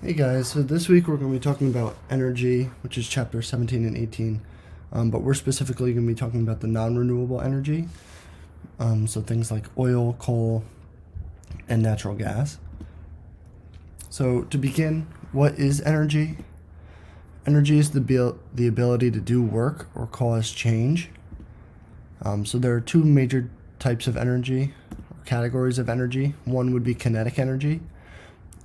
Hey guys, so this week we're going to be talking about energy, which is chapter 17 and 18, but we're specifically going to be talking about the non-renewable energy, so things like oil, coal, and natural gas. So to begin, what is energy? Energy is the ability to do work or cause change. So there are two major types of energy, or categories of energy. One would be kinetic energy,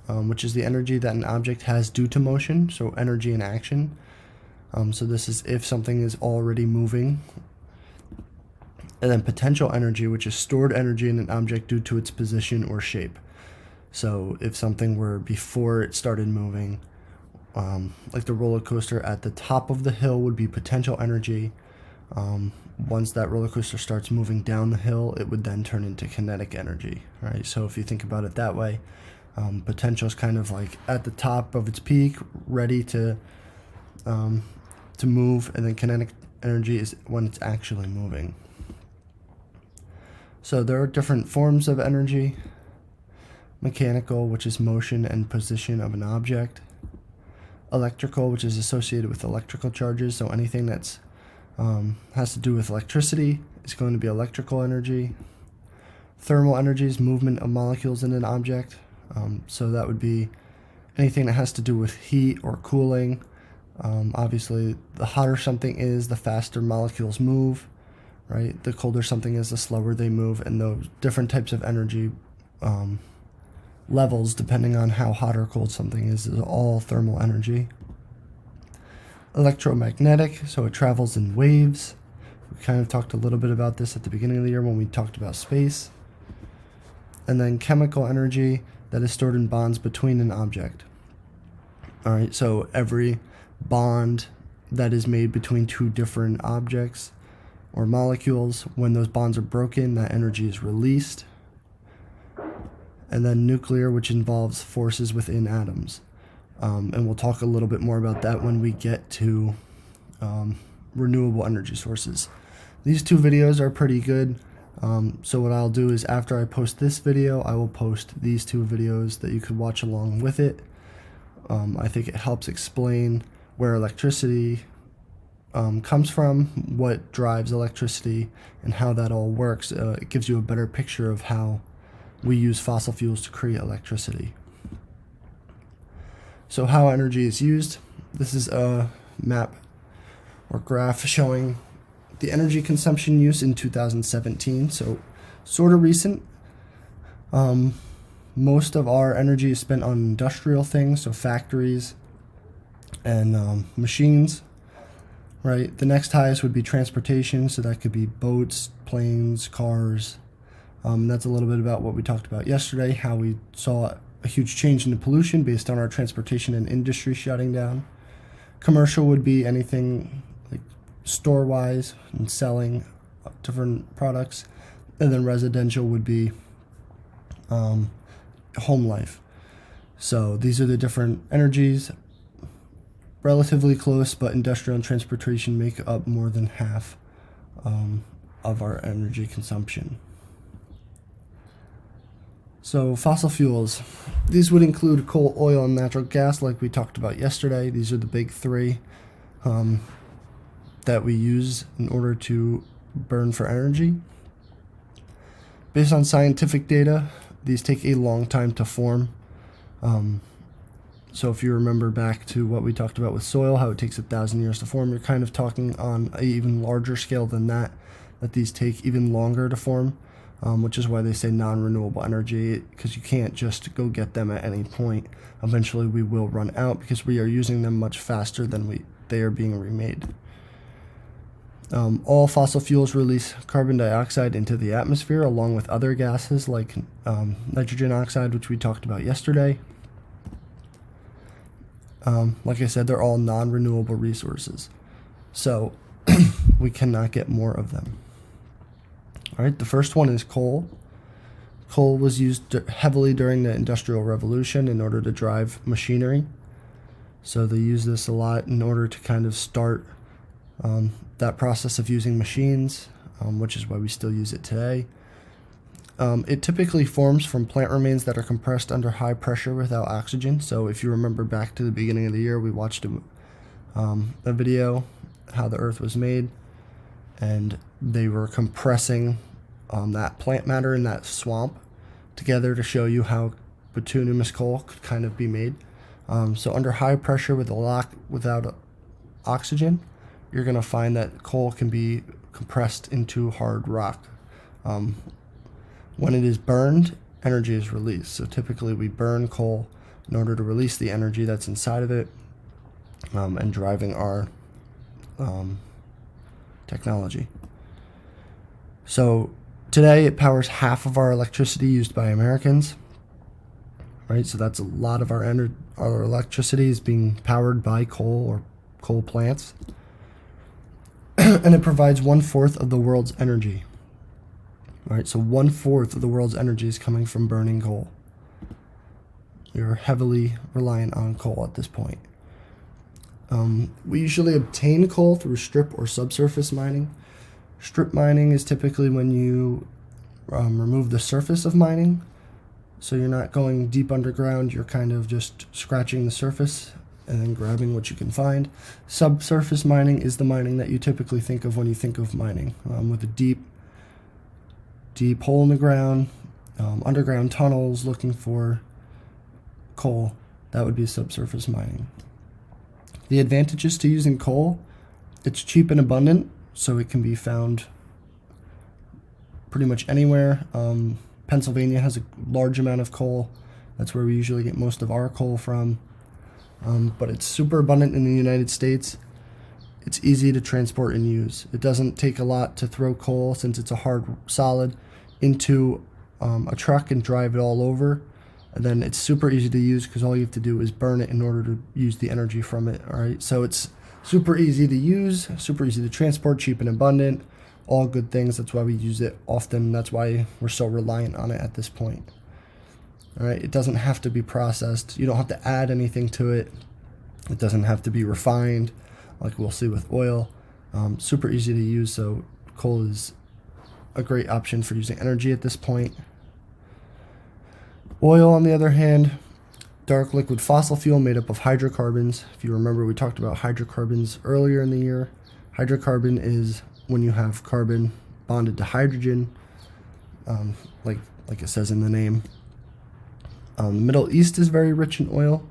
which is the energy that an object has due to motion, so energy in action. So this is if something is already moving. And then potential energy, which is stored energy in an object due to its position or shape. So if something were before it started moving, like the roller coaster at the top of the hill would be potential energy. Once that roller coaster starts moving down the hill, it would then turn into kinetic energy, right? So if you think about it that way, potential is kind of like at the top of its peak, ready to move, and then kinetic energy is when it's actually moving. So there are different forms of energy. Mechanical, which is motion and position of an object. Electrical, which is associated with electrical charges, so anything that's has to do with electricity is going to be electrical energy. Thermal energy is movement of molecules in an object, so that would be anything that has to do with heat or cooling. Obviously, the hotter something is, the faster molecules move, right? The colder something is, the slower they move, and those different types of energy levels, depending on how hot or cold something is all thermal energy. Electromagnetic, so it travels in waves. We kind of talked a little bit about this at the beginning of the year when we talked about space. And then chemical energy, that is stored in bonds between an object. All right, so every bond that is made between two different objects or molecules, when those bonds are broken, that energy is released. And then nuclear, which involves forces within atoms. And we'll talk a little bit more about that when we get to renewable energy sources. These two videos are pretty good. So what I'll do is after I post this video, I will post these two videos that you could watch along with it. I think it helps explain where electricity comes from, what drives electricity, and how that all works. It gives you a better picture of how we use fossil fuels to create electricity. So how energy is used. This is a map or graph showing the energy consumption use in 2017, so sort of recent. Most of our energy is spent on industrial things, so factories and machines, right? The next highest would be transportation, so that could be boats, planes, cars. That's a little bit about what we talked about yesterday, how we saw a huge change in the pollution based on our transportation and industry shutting down. Commercial would be anything like store-wise and selling different products. And then residential would be home life. So these are the different energies, relatively close, but industrial and transportation make up more than half of our energy consumption. So fossil fuels, these would include coal, oil, and natural gas like we talked about yesterday. These are the big three that we use in order to burn for energy. Based on scientific data, these take a long time to form. So if you remember back to what we talked about with soil, how it takes 1,000 years to form, you're kind of talking on an even larger scale than that these take even longer to form. Which is why they say non-renewable energy, because you can't just go get them at any point. Eventually we will run out because we are using them much faster than they are being remade. All fossil fuels release carbon dioxide into the atmosphere along with other gases like nitrogen oxide, which we talked about yesterday. Like I said, they're all non-renewable resources, so we cannot get more of them. All right, the first one is coal. Coal was used heavily during the Industrial Revolution in order to drive machinery. So they use this a lot in order to kind of start that process of using machines, which is why we still use it today. It typically forms from plant remains that are compressed under high pressure without oxygen. So if you remember back to the beginning of the year, we watched a video how the earth was made, and they were compressing that plant matter in that swamp together to show you how bituminous coal could kind of be made. So under high pressure without oxygen, you're going to find that coal can be compressed into hard rock. When it is burned, energy is released. So typically we burn coal in order to release the energy that's inside of it, and driving our technology. So today it powers half of our electricity used by Americans. Right, so that's a lot of our electricity is being powered by coal or coal plants. And it provides 1/4 of the world's energy. Right, so 1/4 of the world's energy is coming from burning coal. You're heavily reliant on coal at this point. We usually obtain coal through strip or subsurface mining. Strip mining is typically when you remove the surface of mining. So you're not going deep underground, you're kind of just scratching the surface and then grabbing what you can find. Subsurface mining is the mining that you typically think of when you think of mining, with a deep hole in the ground, underground tunnels looking for coal. That would be subsurface mining. The advantages to using coal: it's cheap and abundant, so it can be found pretty much anywhere. Pennsylvania has a large amount of coal. That's where we usually get most of our coal from. But it's super abundant in the United States. It's easy to transport and use. It doesn't take a lot to throw coal, since it's a hard solid, into a truck and drive it all over. And then it's super easy to use because all you have to do is burn it in order to use the energy from it. All right, so it's super easy to use, super easy to transport, cheap and abundant. All good things. That's why we use it often. That's why we're so reliant on it at this point. All right, it doesn't have to be processed. You don't have to add anything to it. It doesn't have to be refined like we'll see with oil. Super easy to use, so coal is a great option for using energy at this point. Oil, on the other hand, dark liquid fossil fuel made up of hydrocarbons. If you remember, we talked about hydrocarbons earlier in the year. Hydrocarbon is when you have carbon bonded to hydrogen, like it says in the name. The Middle East is very rich in oil.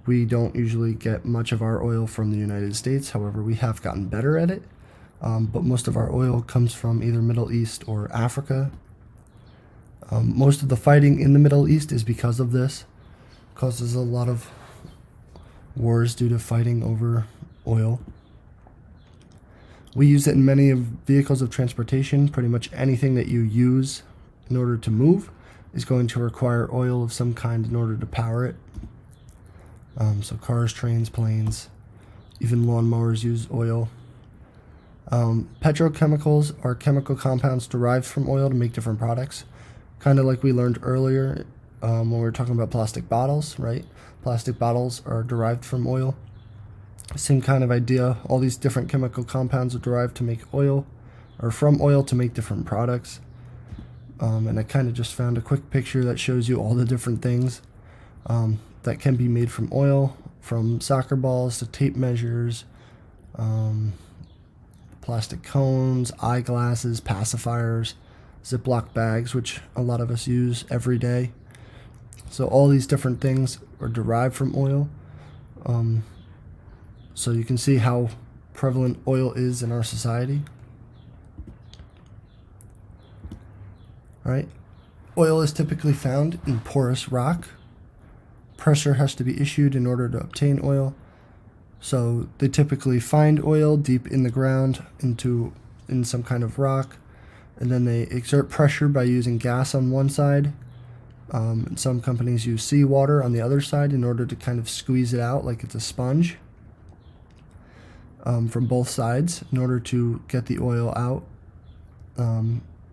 We don't usually get much of our oil from the United States. However, we have gotten better at it. But most of our oil comes from either Middle East or Africa. Most of the fighting in the Middle East is because of this. It causes a lot of wars due to fighting over oil. We use it in many of vehicles of transportation. Pretty much anything that you use in order to move is going to require oil of some kind in order to power it. So cars, trains, planes, even lawnmowers use oil. Petrochemicals are chemical compounds derived from oil to make different products. Kind of like we learned earlier when we were talking about plastic bottles, right? Plastic bottles are derived from oil. Same kind of idea. All these different chemical compounds are derived to make oil, or from oil to make different products. And I kind of just found a quick picture that shows you all the different things that can be made from oil, from soccer balls to tape measures, plastic cones, eyeglasses, pacifiers, Ziploc bags, which a lot of us use every day. So all these different things are derived from oil. So you can see how prevalent oil is in our society. All right. Oil is typically found in porous rock. Pressure has to be issued in order to obtain oil. So they typically find oil deep in the ground in some kind of rock, and then they exert pressure by using gas on one side. And some companies use seawater on the other side in order to kind of squeeze it out like it's a sponge from both sides in order to get the oil out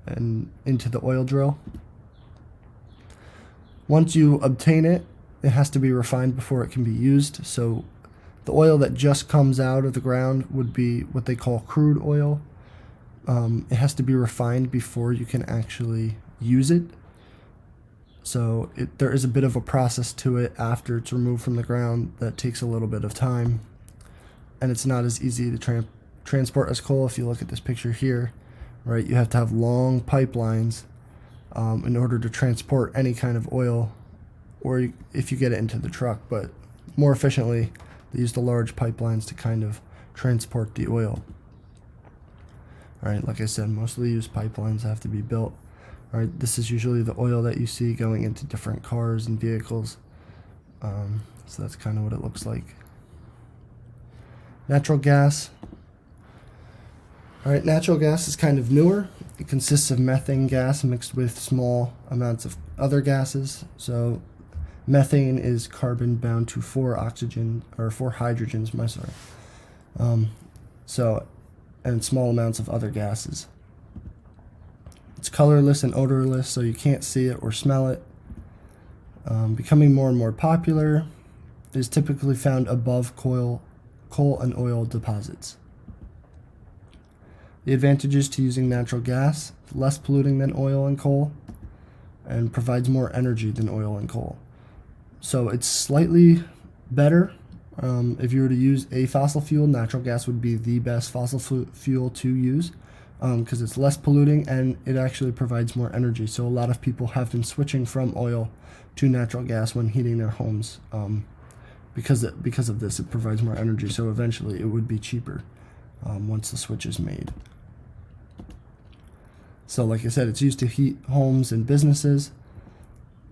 and into the oil drill. Once you obtain it, it has to be refined before it can be used. So the oil that just comes out of the ground would be what they call crude oil. It has to be refined before you can actually use it. So there is a bit of a process to it after it's removed from the ground that takes a little bit of time, and it's not as easy to transport as coal. If you look at this picture here, right, you have to have long pipelines in order to transport any kind of oil, or if you get it into the truck. But more efficiently, they use the large pipelines to kind of transport the oil. All right, like I said, mostly use pipelines that have to be built. All right, this is usually the oil that you see going into different cars and vehicles. So that's kind of what it looks like. Natural gas. All right, natural gas is kind of newer. It consists of methane gas mixed with small amounts of other gases. So methane is carbon bound to 4 hydrogens, and small amounts of other gases. It's colorless and odorless, so you can't see it or smell it. Becoming more and more popular, it is typically found above coal and oil deposits. The advantages to using natural gas: less polluting than oil and coal, and provides more energy than oil and coal. So it's slightly better. If you were to use a fossil fuel, natural gas would be the best fossil fuel to use, because it's less polluting and it actually provides more energy. So a lot of people have been switching from oil to natural gas when heating their homes, because of this. It provides more energy, so eventually it would be cheaper once the switch is made. So like I said, it's used to heat homes and businesses.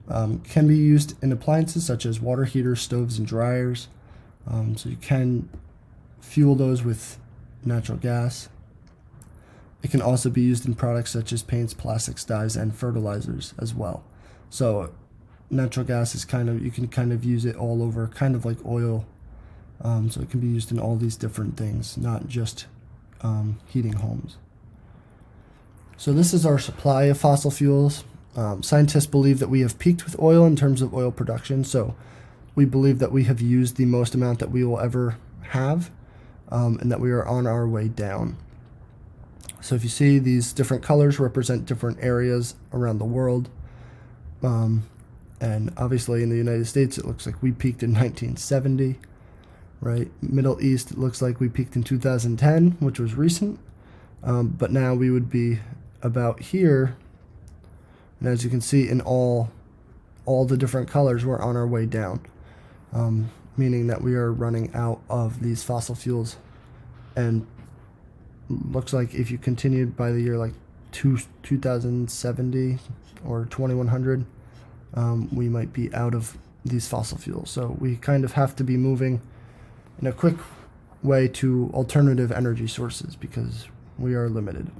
Can be used in appliances such as water heaters, stoves, and dryers. So you can fuel those with natural gas. It can also be used in products such as paints, plastics, dyes, and fertilizers as well. So natural gas is you can kind of use it all over, kind of like oil. So it can be used in all these different things, not just heating homes. So this is our supply of fossil fuels. Scientists believe that we have peaked with oil in terms of oil production. So we believe that we have used the most amount that we will ever have, and that we are on our way down. So if you see, these different colors represent different areas around the world. And obviously in the United States, it looks like we peaked in 1970, right? Middle East, it looks like we peaked in 2010, which was recent. But now we would be about here. And as you can see in all the different colors, we're on our way down, meaning that we are running out of these fossil fuels. And looks like if you continued by the year like 2070 or 2100, we might be out of these fossil fuels. So we kind of have to be moving in a quick way to alternative energy sources because we are limited.